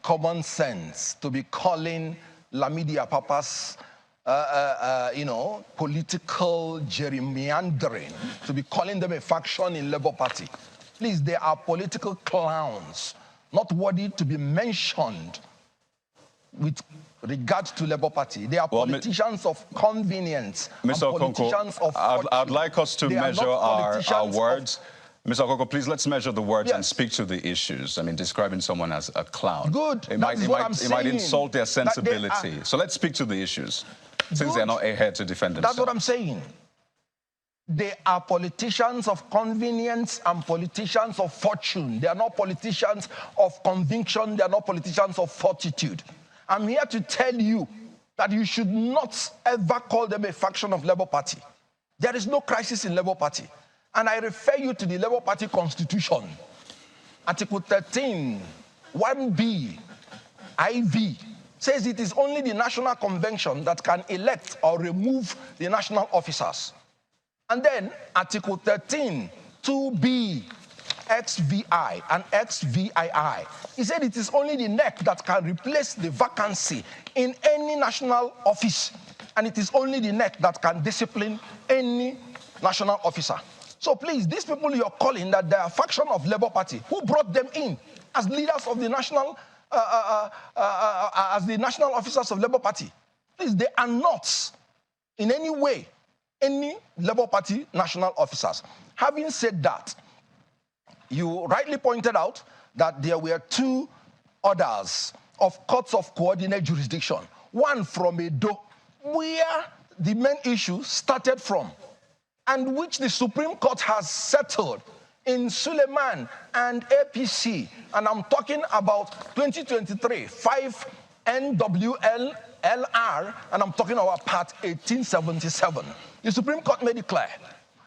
common sense to be calling Lamidi Apapa's political gerrymandering, to be calling them a faction in Labour Party. Please, they are political clowns, not worthy to be mentioned with regard to Labour Party. They are politicians of convenience, Mr. and politicians of fortune. I'd like us to measure our words. Mr. Okonkwo, please, let's measure the words and speak to the issues. I mean, describing someone as a clown. Good. It might insult their sensibility. So let's speak to the issues, since they're not here to defend themselves. That's what I'm saying. They are politicians of convenience and politicians of fortune. They are not politicians of conviction. They are not politicians of fortitude. I'm here to tell you that you should not ever call them a faction of Labour Party. There is no crisis in Labour Party. And I refer you to the Labour Party Constitution. Article 13, 1B, IV, says it is only the National Convention that can elect or remove the national officers. And then Article 13, 2B, XVI and XVII, he said it is only the NEC that can replace the vacancy in any national office. And it is only the NEC that can discipline any national officer. So please, these people you're calling that they are a faction of Labour Party, who brought them in as leaders of the national, as the national officers of Labour Party? Please, they are not in any way any Labour Party national officers. Having said that, you rightly pointed out that there were two orders of courts of coordinate jurisdiction. One from Edo, where the main issue started from, and which the Supreme Court has settled in Suleiman and APC. And I'm talking about 2023, 5 NWLR, and I'm talking about Part 1877. The Supreme Court made it clear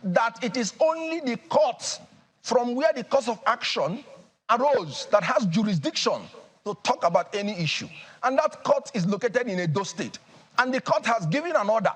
that it is only the court from where the cause of action arose that has jurisdiction to talk about any issue. And that court is located in Edo State. And the court has given an order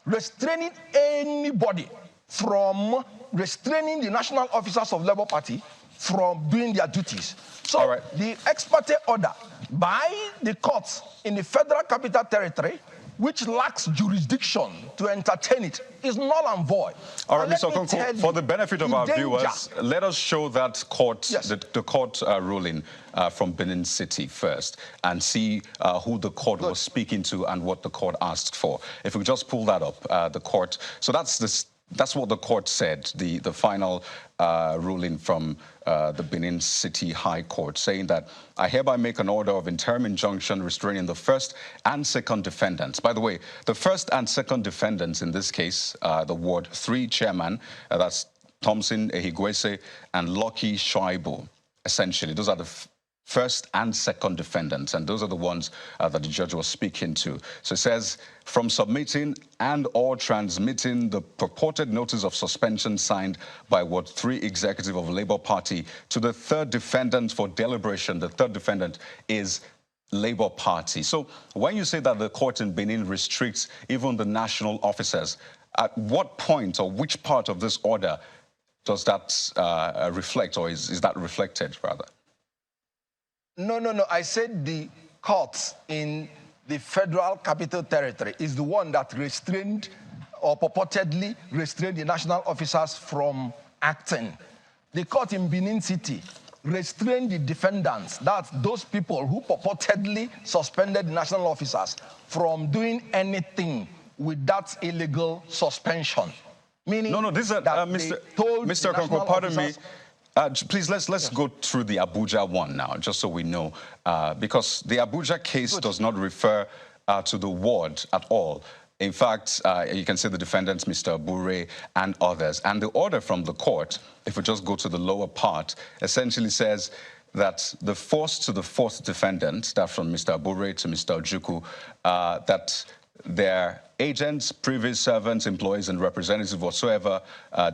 restraining anybody from restraining the national officers of Labour Party from doing their duties. So the ex parte order by the courts in the Federal Capital Territory, which lacks jurisdiction to entertain it, is null and void. All right, Mr. Okonkwo, for the benefit of our viewers, let us show that court, the court ruling from Benin City first, and see who the court was speaking to and what the court asked for. If we just pull that up, the court. So that's what the court said, the final ruling from the Benin City High Court, saying that I hereby make an order of interim injunction restraining the first and second defendants. By the way, the first and second defendants in this case, the Ward 3 chairman, that's Thompson Ehigwese and Lucky Shoaibu, essentially. Those are the first and second defendants, and those are the ones that the judge was speaking to. So it says, from submitting and or transmitting the purported notice of suspension signed by Ward 3 executive of Labour Party to the third defendant for deliberation. The third defendant is Labour Party. So when you say that the court in Benin restricts even the national officers, at what point or which part of this order does that reflect, or is that reflected, rather? No. I said the courts in the Federal Capital Territory is the one that restrained or purportedly restrained the national officers from acting. The court in Benin City restrained the defendants, that's those people who purportedly suspended the national officers, from doing anything with that illegal suspension. Meaning this is Mr. Okonkwo, pardon me. Please, let's go through the Abuja one now, just so we know, because the Abuja case does not refer to the ward at all. In fact, you can see the defendants, Mr. Abure and others. And the order from the court, if we just go to the lower part, essentially says that the first to the fourth defendant, that from Mr. Abure to Mr. Ojukwu, that their agents, previous servants, employees, and representatives whatsoever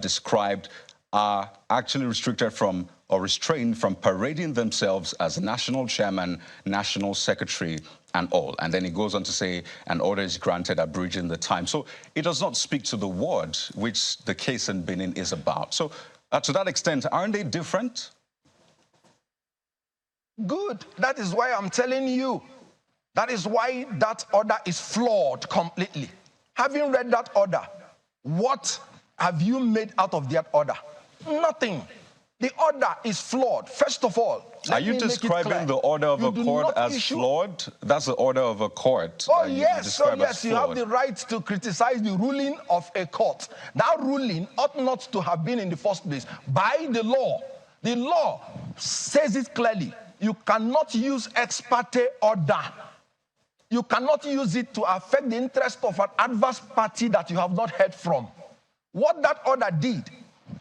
described are actually restricted from or restrained from parading themselves as national chairman, national secretary, and all. And then he goes on to say an order is granted abridging the time. So it does not speak to the ward, which the case in Benin is about. So to that extent, aren't they different? Good. That is why I'm telling you. That is why that order is flawed completely. Having read that order, what have you made out of that order? Nothing. The order is flawed. First of all, are you describing the order of a court as flawed? That's the order of a court. Oh, yes. So, yes, you have the right to criticize the ruling of a court. That ruling ought not to have been in the first place. By the law, the law says it clearly. You cannot use ex parte order. You cannot use it to affect the interest of an adverse party that you have not heard from. What that order did,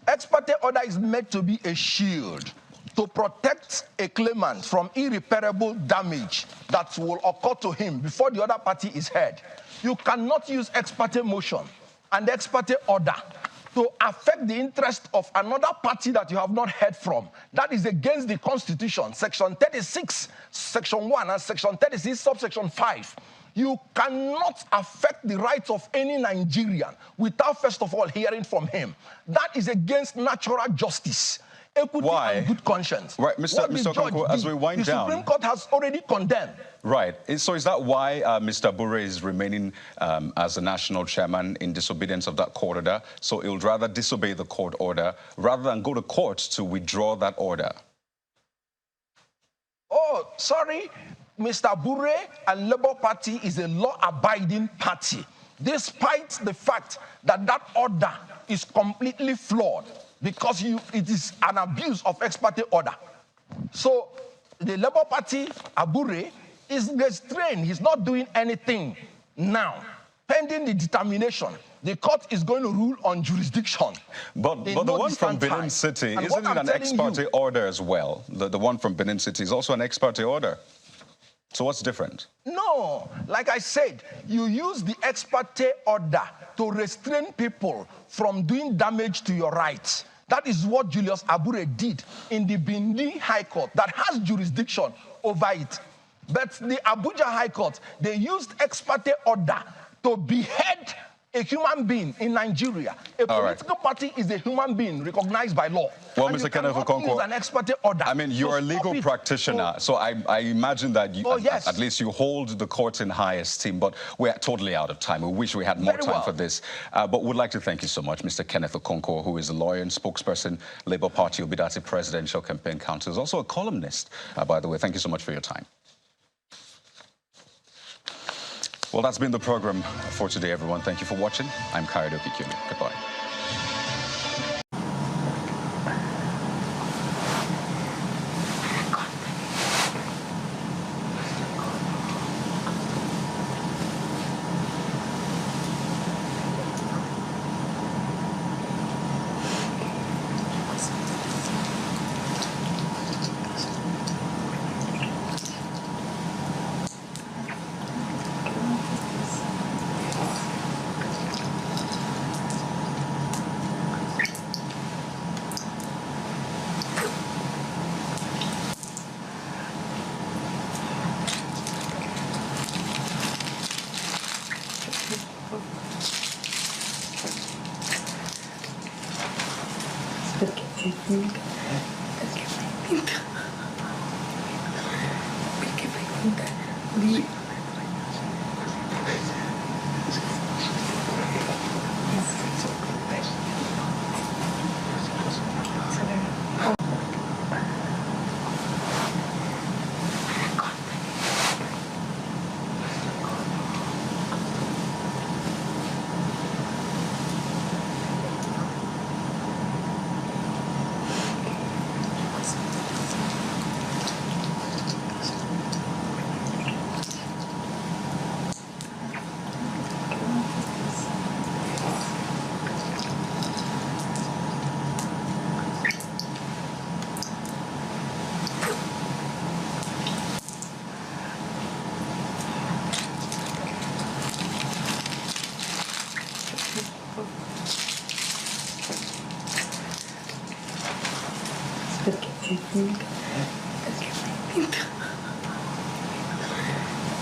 ex parte order is meant to be a shield to protect a claimant from irreparable damage that will occur to him before the other party is heard. You cannot use ex parte motion and ex parte order to affect the interest of another party that you have not heard from. That is against the Constitution, Section 36, Section 1, and Section 36, subsection 5. You cannot affect the rights of any Nigerian without first of all hearing from him. That is against natural justice, equity, and good conscience. Right, Mr. Okonkwo, as we wind down, the Supreme Court has already condemned. Right. So is that why Mr. Bure is remaining as the national chairman in disobedience of that court order? So he would rather disobey the court order rather than go to court to withdraw that order? Oh, sorry. Mr. Bure and Labour Party is a law-abiding party, despite the fact that that order is completely flawed because it is an abuse of ex parte order. So the Labour Party, Abure, is restrained. He's not doing anything now. Pending the determination, the court is going to rule on jurisdiction. But the one from Benin City, isn't it an ex parte order as well? The one from Benin City is also an ex parte order. So what's different? No, like I said, you use the ex parte order to restrain people from doing damage to your rights. That is what Julius Abure did in the Benin High Court that has jurisdiction over it. But the Abuja High Court, they used ex parte order to behead a human being in Nigeria. A political party is a human being recognized by law. Well, Mr. Kenneth Okonkwo, an ex parte order. I mean, you're a legal practitioner, so I imagine that you, at least you hold the courts in high esteem, but we're totally out of time. We wish we had more time for this. But we'd like to thank you so much, Mr. Kenneth Okonkwo, who is a lawyer and spokesperson, Labour Party Obidati Presidential Campaign Council. He's also a columnist, by the way. Thank you so much for your time. Well, that's been the program for today, everyone. Thank you for watching. I'm Kayode Okikili. Goodbye.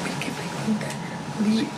Perché fai conta di